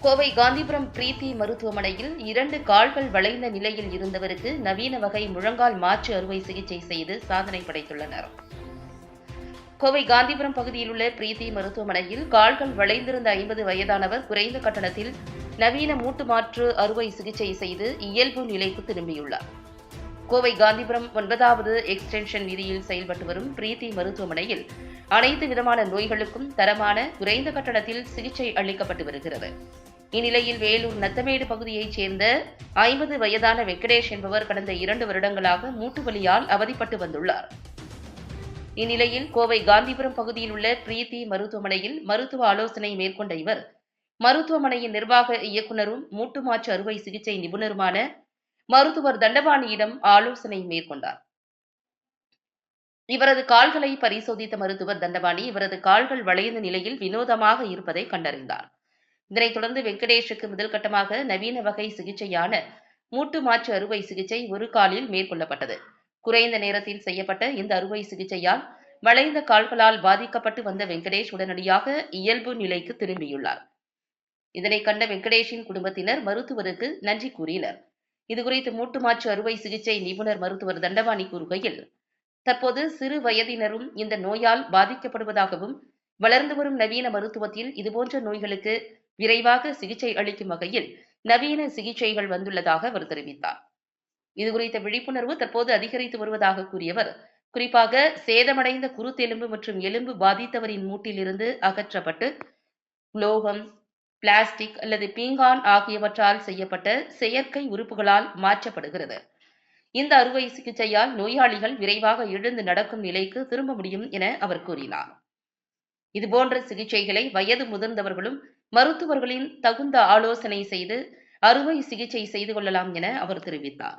கோவை காந்திபுரம் பிரீத்தி மருத்துவமனையில் 2 கால்கள் வளைந்த நிலையில் இருந்தவருக்கு நவீன வகை முழங்கால் மாற்று அறுவை சிகிச்சை செய்து சாதனை படைத்துள்ளனர். கோவை காந்திபுரம் பகுதியில் உள்ள பிரீத்தி மருத்துவமனையில் கால்கள் வளைந்திருந்த 50 வயதானவர் குறைந்த கட்டணத்தில் நவீன மூட்டு மாற்று அறுவை சிகிச்சை செய்து இயல்பு நிலைக்கு திரும்பியுள்ளார். கோவை காந்திபுரம் 9வது எக்ஸ்டென்ஷன் வீதியில் செயல்பட்டு வரும் பிரீத்தி மருத்துவமனையில் அனைத்து விதமான நோய்களுக்கும் தரமான குறைந்த கட்டணத்தில் சிகிச்சை அளிக்கப்பட்டு வருகிறது. இந்நிலையில் வேலூர் நத்தமேடு பகுதியைச் சேர்ந்த 50 வயதான வெங்கடேஷ் என்பவர் கடந்த 2 வருடங்களாக மூட்டு வலியால் அவதிப்பட்டு வந்துள்ளார். இந்நிலையில் கோவை காந்திபுரம் பகுதியில் உள்ள பிரீத்தி மருத்துவமனையில் மருத்துவ ஆலோசனை மேற்கொண்ட இவர் மருத்துவமனையின் நிர்வாக இயக்குநரும் மூட்டு மாற்று அறுவை சிகிச்சை நிபுணருமான மருத்துவர் தண்டபாணியிடம் ஆலோசனை மேற்கொண்டார். இவரது கால்களை பரிசோதித்த மருத்துவர் தண்டபாணி இவரது கால்கள் வளைந்த நிலையில் வினோதமாக இருப்பதை கண்டறிந்தார். இதனைத் தொடர்ந்து வெங்கடேஷுக்கு முதல் கட்டமாக நவீன வகை சிகிச்சையான மூட்டு மாற்று அறுவை சிகிச்சை ஒரு காலில் மேற்கொள்ளப்பட்டது. குறைந்த நேரத்தில் செய்யப்பட்ட இந்த அறுவை சிகிச்சையால் வளைந்த கால்களால் பாதிக்கப்பட்டு வந்த வெங்கடேஷ் உடனடியாக இயல்பு நிலைக்கு திரும்பியுள்ளார். இதனை கண்ட வெங்கடேஷின் குடும்பத்தினர் மருத்துவருக்கு நன்றி கூறினர். இதுகுறித்து மூட்டு மாற்று அறுவை சிகிச்சை நிபுணர் மருத்துவர் தண்டபாணி கூறுகையில், தற்போது சிறு வயதினரும் இந்த நோயால் பாதிக்கப்படுவதாகவும் வளர்ந்து வரும் நவீன மருத்துவத்தில் இதுபோன்ற நோய்களுக்கு விரைவாக சிகிச்சை அளிக்கும் வகையில் நவீன சிகிச்சைகள் வந்துள்ளதாக அவர் தெரிவித்தார். இதுகுறித்த விழிப்புணர்வு தற்போது அதிகரித்து வருவதாக கூறியவர், குறிப்பாக சேதமடைந்த குருத்தெலும்பு மற்றும் எலும்பு பாதித்தவரின் மூட்டிலிருந்து அகற்றப்பட்டு உலோகம், பிளாஸ்டிக் அல்லது பீங்கான் ஆகியவற்றால் செய்யப்பட்ட செயற்கை உறுப்புகளால் மாற்றப்படுகிறது. இந்த அறுவை சிகிச்சையால் நோயாளிகள் விரைவாக எழுந்து நடக்கும் நிலைக்கு திரும்ப முடியும் என அவர் கூறினார். இதுபோன்ற சிகிச்சைகளை வயது முதிர்ந்தவர்களும் மருத்துவர்களின் தகுந்த ஆலோசனை செய்து அறுவை சிகிச்சை செய்து கொள்ளலாம் என அவர் தெரிவித்தார்.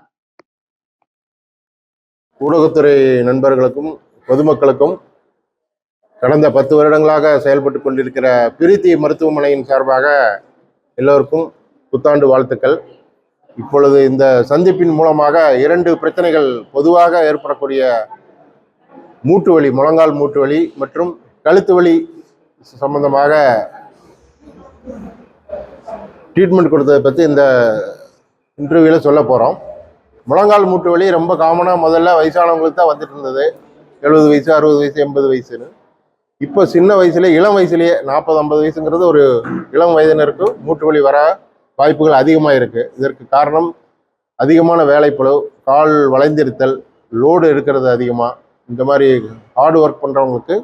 ஊடகத்துறை நண்பர்களுக்கும் பொதுமக்களுக்கும் கடந்த 10 வருடங்களாக செயல்பட்டு கொண்டிருக்கிற பிரீத்தி மருத்துவமனையின் சார்பாக எல்லோருக்கும் புத்தாண்டு வாழ்த்துக்கள். இப்பொழுது இந்த சந்திப்பின் மூலமாக 2 பிரச்சனைகள் பொதுவாக ஏற்படக்கூடிய மூட்டு வலி, முழங்கால் மூட்டு வலி மற்றும் கழுத்து வலி சம்பந்தமாக ட்ரீட்மெண்ட் கொடுத்ததை பற்றி இந்த இன்டர்வியூவில் சொல்ல போகிறோம். முழங்கால் மூட்டு வலி ரொம்ப காமனாக முதல்ல வயசானவங்களுக்கு தான் வந்துட்டு இருந்தது. 70 வயசு, 60 வயசு, 80 வயசுன்னு. இப்போ சின்ன வயசுல, இளம் வயசுலேயே 40-50 வயசுங்கிறது ஒரு இளம் வயதினருக்கு மூட்டு வலி வர வாய்ப்புகள் அதிகமாக இருக்குது. இதற்கு காரணம் அதிகமான வேலைப்பளு, கால் வளைந்திருத்தல், லோடு இருக்கிறது அதிகமாக. இந்த மாதிரி ஹார்டு ஒர்க் பண்ணுறவங்களுக்கு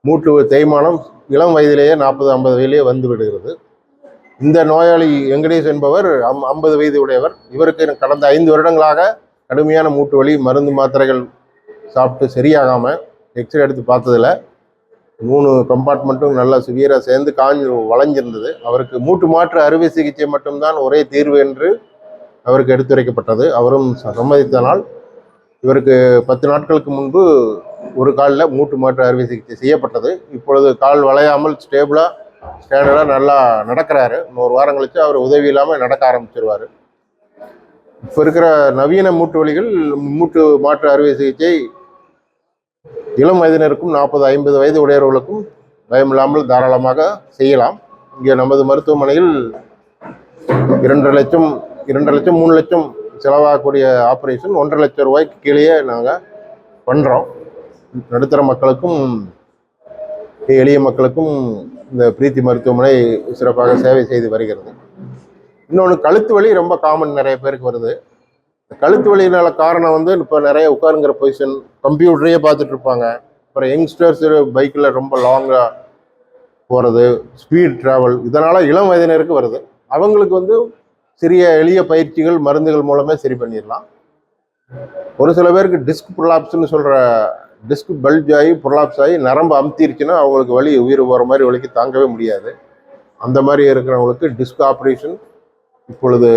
மூட்டு தேய்மானம் இளம் வயதிலேயே 40-50 வயதிலேயே வந்து விடுகிறது. இந்த நோயாளி வெங்கடேஷ் என்பவர் 50 வயது உடையவர். இவருக்கு கடந்த 5 வருடங்களாக கடுமையான மூட்டு வலி, மருந்து மாத்திரைகள் சாப்பிட்டு சரியாகாமல் எக்ஸ்ரே எடுத்து பார்த்ததில் 3 கம்பார்ட்மெண்ட்டும் நல்லா சிவியராக சேர்ந்து காஞ்சி வளைஞ்சிருந்தது. அவருக்கு மூட்டு மாற்று அறுவை சிகிச்சை மட்டும்தான் ஒரே தீர்வு என்று அவருக்கு எடுத்துரைக்கப்பட்டது. அவரும் சம்மதித்தனால் இவருக்கு 10 நாட்களுக்கு முன்பு ஒரு காலில் மூட்டு மாற்று அறுவை சிகிச்சை செய்யப்பட்டது. இப்பொழுது கால் வளையாமல் ஸ்டாண்டர்டாக நல்லா நடக்கிறாரு. 1 வாரம் கழிச்சு அவர் உதவி இல்லாமல் நடக்க ஆரம்பிச்சிருவார். இப்போ இருக்கிற நவீன மூட்டு வலிகள், மூட்டு மாற்று அறுவை சிகிச்சை இளம் வயதினருக்கும் 40-50 வயது உடையவர்களுக்கும் பயமில்லாமல் தாராளமாக செய்யலாம். இங்கே நமது மருத்துவமனையில் 2.5 லட்சம் 3 லட்சம் செலவாகக்கூடிய ஆப்ரேஷன் 1.5 லட்சம் ரூபாய்க்கு கீழே நாங்கள் பண்ணுறோம். நடுத்தர மக்களுக்கும் எளிய மக்களுக்கும் இந்த பிரீத்தி மருத்துவமனை சிறப்பாக சேவை செய்து வருகிறது. இன்னொன்று, கழுத்து வலி ரொம்ப காமன், நிறைய பேருக்கு வருது. கழுத்து வலியினால காரணம் இப்போ நிறைய உட்காருங்கிற பொசிஷன், கம்ப்யூட்டரையே பார்த்துட்டு இருப்பாங்க. அப்புறம் யங்ஸ்டர்ஸ் பைக்கில் ரொம்ப லாங்காக போகிறது, ஸ்பீட் ட்ராவல், இதனால் இளம் வயதினருக்கு வருது. அவங்களுக்கு சிறிய எளிய பயிற்சிகள், மருந்துகள் மூலமே சரி பண்ணிடலாம். ஒரு சில பேருக்கு டிஸ்க் ப்ரொலாப்ஸ்ன்னு சொல்கிற, டிஸ்க் பல்ஜ் ஆகி ப்ரொலாப்ஸ் ஆகி நரம்பு அமுத்திருச்சுன்னா அவங்களுக்கு வலி உயிர் போகிற மாதிரி வலிக்கு தாங்கவே முடியாது. அந்த மாதிரி இருக்கிறவங்களுக்கு டிஸ்க் ஆப்ரேஷன் இப்பொழுது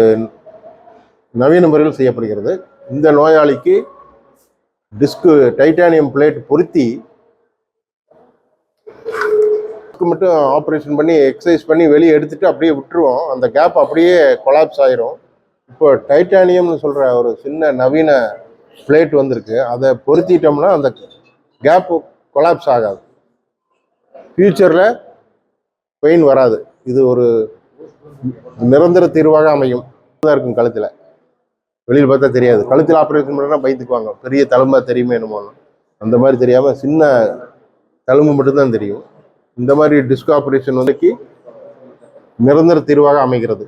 நவீன முறையில் செய்யப்படுகிறது. இந்த நோயாளிக்கு டிஸ்கு டைட்டானியம் பிளேட் பொருத்தி மட்டும் ஆப்ரேஷன் பண்ணி எக்ஸசைஸ் பண்ணி வெளியே எடுத்துட்டு அப்படியே விட்டுருவோம். அந்த கேப் அப்படியே கொலாப்ஸ் ஆயிரும். இப்போ டைட்டானியம்னு சொல்கிற ஒரு சின்ன நவீன பிளேட் வந்திருக்கு. அதை பொருத்திட்டோம்னா அந்த கேப்பு கொலாப்ஸ் ஆகாது. ஃபியூச்சரில் பெயின் வராது. இது ஒரு நிரந்தர தீர்வாக அமையும். தான் இருக்கும் கழுத்தில், வெளியில் பார்த்தா தெரியாது. கழுத்தில் ஆப்ரேஷன் பண்ணா பயந்துக்குவாங்க, பெரிய தழும்பா தெரியுமே என்னமோ. அந்த மாதிரி தெரியாமல் சின்ன தழும்பு மட்டும்தான் தெரியும். இந்த மாதிரி டிஸ்க் ஆப்ரேஷன் நிரந்தர தீர்வாக அமைகிறது.